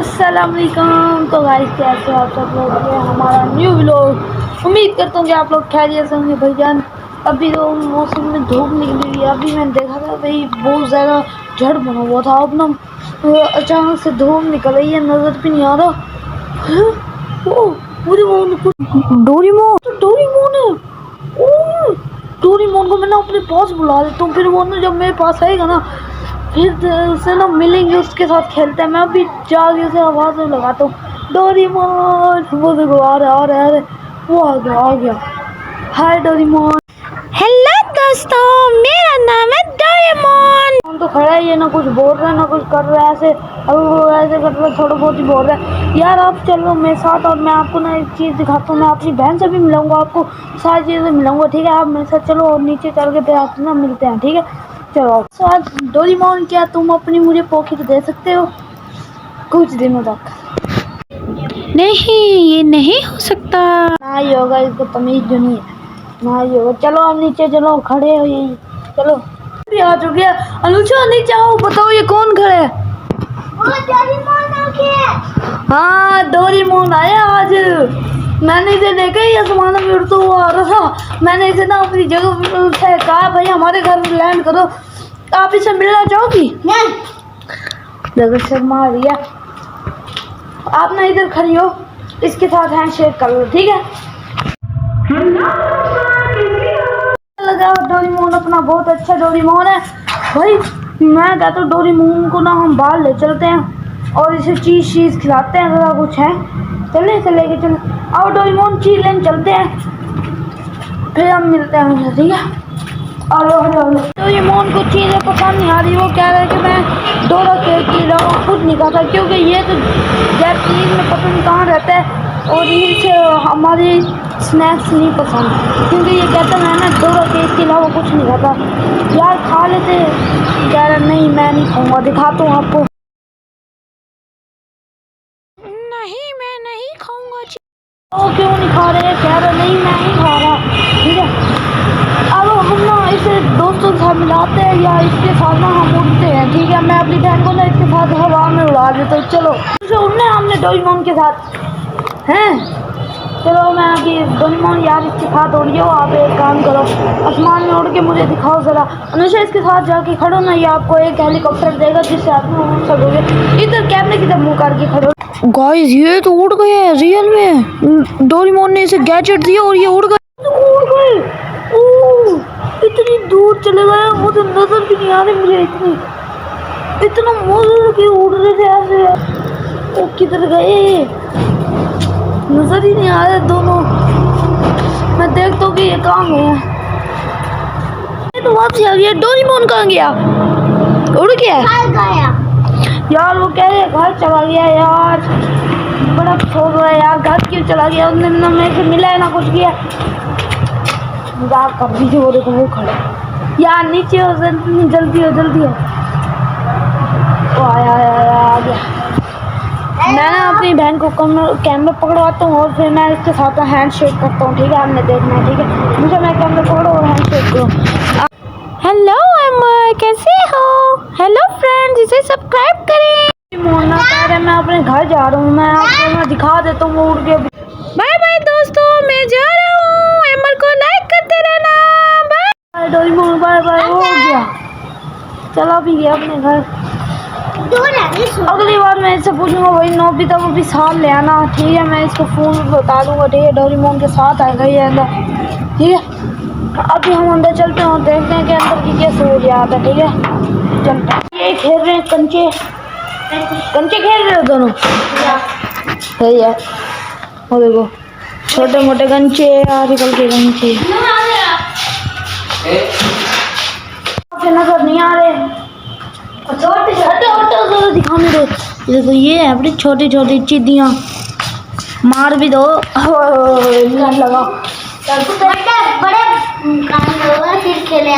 अस्सलाम वालेकुम। तो गाइस कैसे हो आप सब लोग? ये हमारा न्यू व्लॉग। उम्मीद करता हूँ कि आप लोग खैरियत से होंगे भाईजान। अभी तो मौसम में धूप निकली हुई है। अभी मैंने देखा था भाई बहुत ज़्यादा झड़ बना हुआ था। अब ना अचानक से धूप निकल रही है, नज़र भी नहीं आ रहा। डोरेमोन तो डोरेमोन है। डोरेमोन को मैं ना अपने पास बुला लेता हूँ, फिर वो ना जब मेरे पास आएगा ना फिर उससे ना मिलेंगे, उसके साथ खेलते हैं। मैं अभी जाके उसे आवाज़ लगाता हूँ, डोरेमोन। वो देखो आ रहा वो आ गया। Hi Doraemon. हेलो दोस्तों, मेरा नाम है डोरेमोन। हम तो खड़ा है, ये ना कुछ बोल रहा है ना कुछ कर रहा है। ऐसे अब वो ऐसे कर रहा है, थोड़ा बहुत ही बोल रहा है। यार आप चलो मेरे साथ और मैं आपको ना एक चीज़ दिखाता हूँ। मैं अपनी बहन से भी मिलाऊंगा, आपको सारी चीज़ें मिलाऊंगा, ठीक है? आप मेरे साथ चलो और नीचे चल के फिर आपसे ना मिलते हैं, ठीक है? चलो साथ। डोरेमोन क्या तुम अपनी मुझे पॉकेट दे सकते हो कुछ दिनों तक? नहीं, ये नहीं हो सकता। ना ही होगा, इसको तमीज़ जो नहीं है ना ही होगा। चलो आप नीचे चलो, खड़े हो यही, चलो भी आ चुके हैं। अनुजा नीचे आओ, बताओ ये कौन खड़े है? हाँ डोरेमोन आया आज। मैंने इसे देखा ही आसमान में उड़ता हुआ आ रहा था। मैंने इसे ना अपनी जगह से कहा भाई हमारे घर में लैंड करो। आप इसे मिलना चाहोगी? जगह शर्मा आ रही है। आप ना इधर खड़ी हो, इसके साथ हैंड शेक कर लो, ठीक है? लगा डोरेमोन अपना बहुत अच्छा डोरेमोन है भाई। मैं कहता हूँ डोरेमोन को ना हम बाहर ले चलते हैं और इसे चीज़ खिलाते हैं, ज़रा कुछ है। चले इसे लेके चले, आओ डोरेमोन चीज़ लेने चलते हैं, फिर हम मिलते हैं, ठीक है? और डोरेमोन को चीज़ें पसंद नहीं आ रही। वो कह रहा है कि मैं डोरा केक की रहा खुद नहीं खाता, क्योंकि ये तो जैपनीज में पता नहीं कहाँ रहता है और इसे हमारी स्नैक्स नहीं पसंद, क्योंकि ये कहता है मैं डोरा केक के अलावा कुछ नहीं खाता। यार खा लेते, कह रहा नहीं मैं नहीं खाऊंगा। दिखाता हूँ आपको। नहीं, मैं नहीं खाऊंगा। वो क्यों नहीं खा रहे? कह रहा नहीं मैं नहीं खा रहा, ठीक है? अब हम ना इसे दोस्तों के साथ मिलाते हैं या इसके साथ ना हम उड़ते हैं, ठीक है? मैं अपनी बहन को ना इसके साथ हवा में उड़ा देता हूँ। चलो उसे उड़ने हमने डोरेमोन के साथ हैं। चलो मैं अभी डोरेमोन यार इसके साथ उड़ियो। आप एक काम करो, आसमान में उड़ के मुझे दिखाओ ज़रा। अनुजा इसके साथ जाके खड़ो ना, ये आपको एक हेलीकॉप्टर देगा जिससे आप उड़ सकोगे। इधर कैमरे की तरफ मुँह करके खड़ो। गाइस, ये तो उड़ गए हैं रियल में। डोरेमोन ने इसे गैजेट दिया और ये उड़ गए। उड़ गए, इतनी दूर चले गए, मुझे नजर भी नहीं आ रही। मुझे इतना मजा कि उड़ रहे थे ऐसे। वो किधर गए? नजर ही नहीं आ रहे दोनों। मैं देखता हूँ कि ये कहाँ गए। ये तो वापस आ गया। डोरेमोन कहाँ गया? उड़ गया यार। वो कह रहे घर चला गया यार, बड़ा अफसोस हो रहा है यार। घर क्यों चला गया? उसने ना मेरे से मिला है ना कुछ किया। मजाक कर दीजिए। वो देखो वो खड़े यार, नीचे हो जल्दी हो। ओ आया आ गया। मैं ना अपनी बहन को कैमरा पकड़वाता हूँ और फिर मैं इसके साथ हैंड शेक करता हूँ, ठीक है? आपने देखना है, ठीक है? मुझे मैं कैमरा पकड़ो और हैंड शेक करो। हेलो अमर, कैसे हो? हेलो फ्रेंड्स, इसे सब्सक्राइब करें। मोहना कह रहे मैं अपने घर जा रहा हूँ। मैं आपको मैं दिखा देता हूँ वो उड़ के। बाय बाय दोस्तों, मैं जा रहा हूँ। अमर को लाइक करते रहना। बाय। Doraemon bye bye. हो गया, चला भी गया अपने घर। अगली बार मैं इससे पूछूंगा वही नोबिता को भी साथ ले आना, ठीक है? मैं इसको फोन बता दूंगा, ठीक है? डोरेमोन के साथ आएगा ये अंदर, ठीक है? अभी हम अंदर चलते हैं और देखते हैं कि अंदर की क्या सहूलियात है, ठीक है? चलते हैं। ये खेल रहे हैं कंचे खेल रहे हो दोनों, सही है? वो देखो छोटे मोटे कंचे, आजकल के कंचे नजर नहीं आ रहे। छोटे दिखाने दो। देखो ये है बड़ी छोटी छोटी चिड़ियाँ, मार भी दो। लगा बड़े फिर खेले।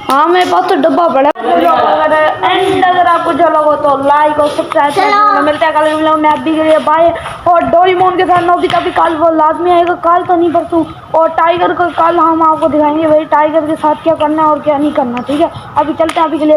हाँ मेरे पास तो डब्बा बड़ा। एंड अगर आपको अच्छा लगा तो लाइक और सब्सक्राइब करना। मिलते हैं कल नैप भी करिए, बाय। और डोरेमोन के साथ नोबिता भी कल वो लाजमी आएगा, कल तो नहीं परसों। और टाइगर को कल हम आपको दिखाएंगे भाई टाइगर के साथ क्या करना है और क्या नहीं करना, ठीक है? अभी चलते हैं, अभी के लिए।